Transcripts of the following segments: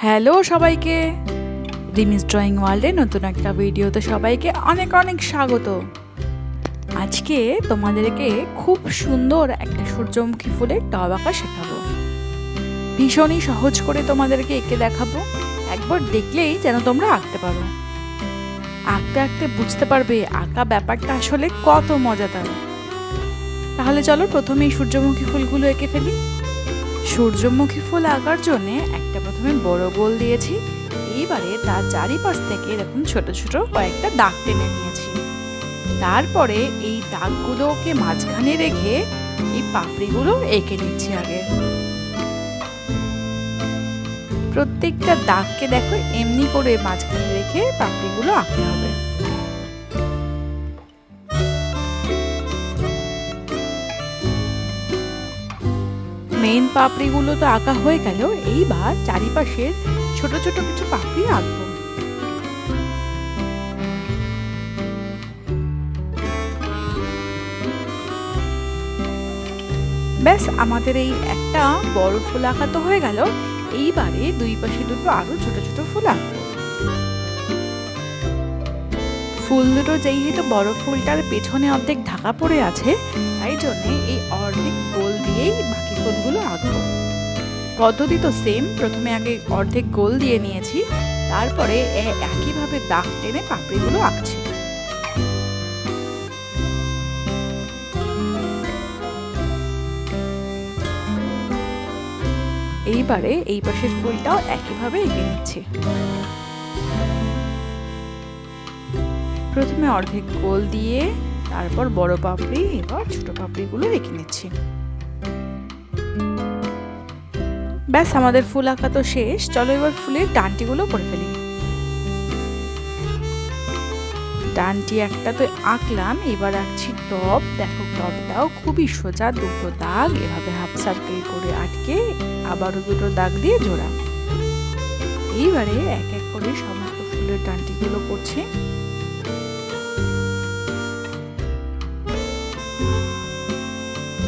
Hello সবাইকে, রিমিস drawing ওয়ার্ল্ডে নতুন একটা ভিডিওতে সবাইকে অনেক অনেক স্বাগত। আজকে তোমাদেরকে খুব সুন্দর একটা সূর্যমুখী ফুলের টব আঁকা শেখাবো। ভীষণই সহজ করে তোমাদেরকে এঁকে দেখাবো। একবার দেখলেই যেন তোমরা আঁকতে পারো। আঁকতে আঁকতে বুঝতে পারবে আঁকা ব্যাপারটা আসলে কত মজাদার। তাহলে চলো প্রথমেই সূর্যমুখী ফুলগুলো এঁকে ফেলি। সূর্যমুখী ফুল আঁকার জন্য একটা প্রথমে বড় গোল দিয়েছি। এইবারে তার চারিপাশ থেকে এরকম ছোট ছোট কয়েকটা দাগ টেনে নিয়েছি। তারপরে এই দাগগুলোকে মাঝখানে রেখে এই পাপড়িগুলো এঁকে নিচ্ছি। আগে প্রত্যেকটা দাগকে দেখো এমনি করে মাঝখানে রেখে পাপড়িগুলো আঁকতে হবে। মেইন পাপড়িগুলো তো আঁকা হয়ে গেল, এইবার চারিপাশের ছোট ছোট কিছু পাপড়ি আঁকবো। ব্যাস আমাদের এই একটা বড় ফুল আঁকা তো হয়ে গেল। এইবারে দুই পাশে দুটো আরো ছোট ছোট ফুল আঁকবো। ফুল দুটো যেহেতু বড় ফুলটার পেছনে অর্ধেক ঢাকা পড়ে আছে, তাই জন্য এই অর্ধেক গোল দিয়েই বাকি ফুলগুলো আঁকবো। পদ্ধতি তো সেম, প্রথমে আগে অর্ধেক গোল দিয়ে নিয়েছি, তারপরে একইভাবে দাগ টেনে পাপড়িগুলো আঁকছি। এইবারে এই পাশের ফুলটাও একইভাবে এঁকে নিচ্ছি। প্রথমে অর্ধেক গোল দিয়ে তারপর বড় পাপড়ি, এবার ছোট পাপড়িগুলো এঁকে নিচ্ছি। ব্যাস আমাদের ফুল আঁকা তো শেষ। চলো এবার ফুলের ডান্টিগুলো করে ফেলি। ডান্টি একটা তো আঁকলাম, এবার আঁকছি টব। দেখো টবটাও খুবই সোজা, দুটো দাগ এভাবে হাফ সার্কেল করে আটকে আবারও দুটো দাগ দিয়ে জোড়া। এইবারে এক এক করে সমস্ত ফুলের ডান্টিগুলো করছি।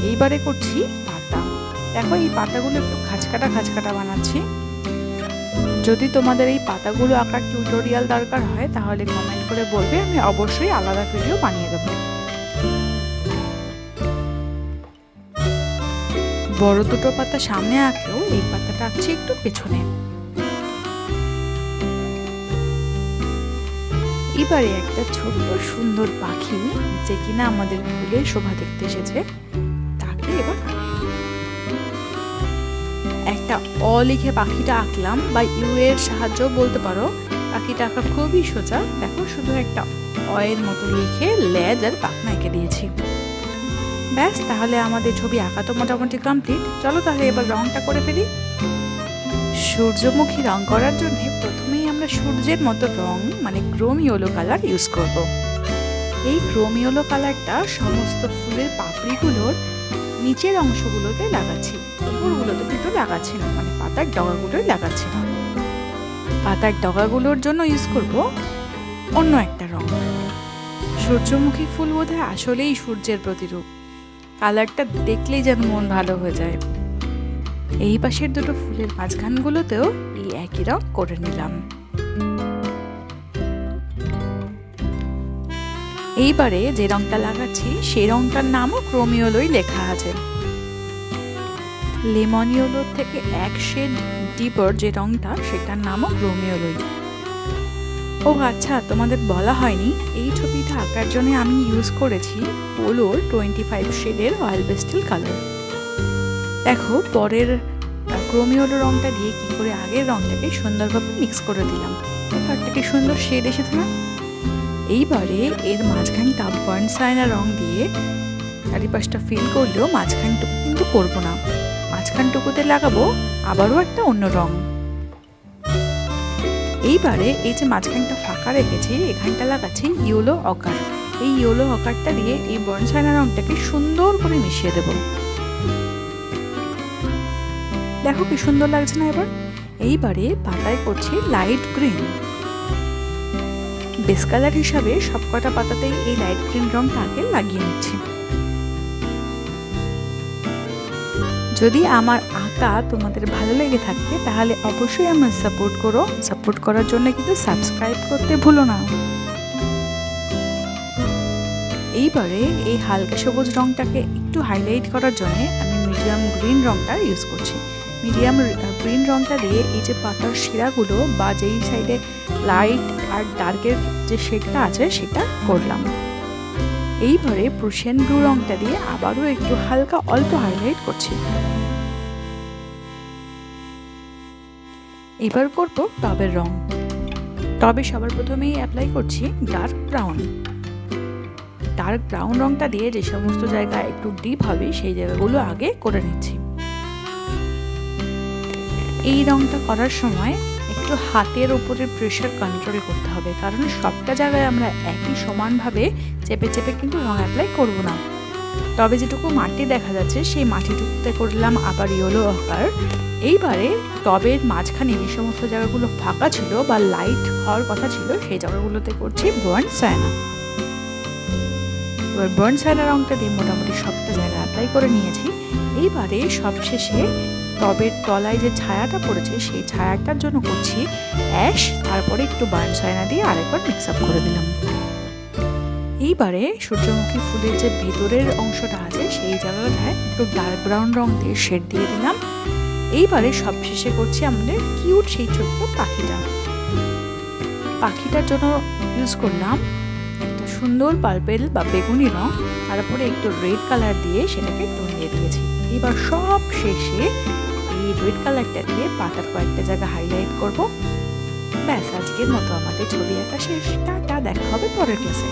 এইবারে করছি পাতা। দেখো এই পাতাগুলো একটু খাঁচকাটা খাঁচকাটা বানাচ্ছি। যদি তোমাদের এই পাতাগুলো আঁকার টিউটোরিয়াল দরকার হয় তাহলে কমেন্ট করে বলবে, আমি অবশ্যই আলাদা ভিডিও বানিয়ে দেব। বড় দুটো পাতা সামনে আঁকলেও এই পাতাটা আঁকছি একটু পেছনে। এবারে একটা ছোট্ট সুন্দর পাখি যে কিনা আমাদের ফুলে শোভা দেখতে এসেছে, তাকে এবার একটা অ লিখে পাখিটা আঁকলাম, বা ইউ এর সাহায্য বলতে পারো। পাখিটা আঁকা খুবই সোজা। দেখো শুধু একটা অয়ের মতো লিখে লেজ আর পাখনা এঁকে দিয়েছি। ব্যাস তাহলে আমাদের ছবি আঁকা তো মোটামুটি কমপ্লিট। চলো তাহলে এবার রংটা করে ফেলি। সূর্যমুখী রং করার জন্য প্রথমেই আমরা সূর্যের মতো রং মানে ক্রোম ইয়েলো কালার ইউজ করব। এই ক্রোম ইয়েলো কালারটা সমস্ত ফুলের পাপড়িগুলোর নিচের অংশগুলোতে লাগাচ্ছি, উপরগুলোতে কিন্তু লাগাচ্ছি না, মানে পাতার ডগাগুলোই লাগাচ্ছি না। পাতার ডগাগুলোর জন্য ইউজ করব অন্য একটা রং। সূর্যমুখী ফুল বোধহয় আসলেই সূর্যের প্রতিরূপ। কালারটা দেখলেই যেন মন ভালো হয়ে যায়। এই পাশের দুটো ফুলের মাঝখানগুলোতেও এই একই রং করে নিলাম। এইবারে যে রংটা লাগাচ্ছি সেই রংটার নামও ক্রোম ইয়েলোই লেখা আছে। লেমন ইয়েলোর থেকে এক শেড ডিপার যে রংটা, সেটার নামও ক্রোম ইয়েলোই। ও আচ্ছা, তোমাদের বলা হয়নি, এই ছবিটা আঁকার জন্য আমি ইউজ করেছি পোলোর 25 শেডের অয়েল পেস্টেল কালার। দেখো পরের ক্রোম ইয়েলো রংটা দিয়ে কি করে আগের রংটাকে সুন্দরভাবে মিক্স করে দিলাম। একটা সুন্দর শেড এসেছে না? এইবারে এর মাঝখানটা বার্ন সাইনা রং দিয়ে চারিপাশটা ফিল করলেও মাঝখানটুকু কিন্তু করবো না। মাঝখানটুকুতে লাগাবো আবারও একটা অন্য রং। এইবারে এই যে মাঝখানটা ফাঁকা রেখেছি, এখানটা লাগাচ্ছি ইয়েলো অকার। এই ইয়েলো অকারটা দিয়ে এই বার্ন সাইনা রংটাকে সুন্দর করে মিশিয়ে দেব। দেখো কি সুন্দর লাগছে না? এবার এইবারে পাতায় করছি লাইট গ্রিন। বেস কালার হিসাবে সবকটা পাতাতেই এই লাইট গ্রিন রংটা আগে লাগিয়ে নিচ্ছি। যদি আমার আঁকা তোমাদের ভালো লেগে থাকে তাহলে অবশ্যই আমার সাপোর্ট করো। সাপোর্ট করার জন্য কিন্তু সাবস্ক্রাইব করতে ভুলো না। এইবারে এই হালকা সবুজ রঙটাকে একটু হাইলাইট করার জন্য আমি মিডিয়াম গ্রিন রঙটা ইউজ করছি। মিডিয়াম গ্রিন রঙটা দিয়ে এই যে পাতার শিরাগুলো বা যেই সাইডে লাইট আর ডার্কের যে শেডটা আছে সেটা করলাম। এইবারে প্রুশিয়ান ব্লু রঙটা দিয়ে আবারও একটু হালকা অল্প হাইলাইট করছি। এবার করব টবের রং। টবে সবার প্রথমেই অ্যাপ্লাই করছি ডার্ক ব্রাউন। ডার্ক ব্রাউন রঙটা দিয়ে যে সমস্ত জায়গায় একটু ডিপ হবে সেই জায়গাগুলো আগে করে নিচ্ছি। এই রঙটা করার সময় একটু হাতের উপরে প্রেশার কন্ট্রোল করতে হবে, কারণ সবটা জায়গায় আমরা একই সমানভাবে চেপে চেপে কিন্তু রং অ্যাপ্লাই করব না। তবে যেটুকু মাটি দেখা যাচ্ছে সেই মাটিটুকুতে করলাম আবার ইয়েলো আকার। এইবারে টবের মাঝখানে যে সমস্ত জায়গাগুলো ফাঁকা ছিল বা লাইট হওয়ার কথা ছিল সেই জায়গাগুলোতে করছি বার্ন সায়ানা। এবার বার্ন সায়ানা রঙটা দিয়ে মোটামুটি সবটা জায়গা অ্যাপ্লাই করে নিয়েছি। এইবারে সবশেষে টবের তলায় যে ছায়াটা পড়েছে সেই ছায়াটার জন্য করছি অ্যাশ, তারপরে একটু বার্ন সায়ানা দিয়ে আরেকবার মিক্স আপ করে দিলাম। এইবারে সূর্যমুখী ফুলের যে ভেতরের অংশটা আছে সেই জায়গাটায় একটু ডার্ক ব্রাউন রং দিয়ে শেড দিয়ে দিলাম। এইবারে সবশেষে করছি আমাদের কিউট সেই ছোট্ট পাখিটার জন্য ইউজ করলাম একটা সুন্দর পার্পেল বা বেগুনি রং, তারপরে একটু রেড কালার দিয়ে সেটাকে টোন দিয়ে দিয়েছি। এবার সব শেষে এই রেড কালারটা দিয়ে পাতার কয়েকটা জায়গা হাইলাইট করব। ব্যাস, আজকের মতো আমাদের ছবি আঁকা শেষ। টাটা, দেখা হবে পরের ক্লাসে।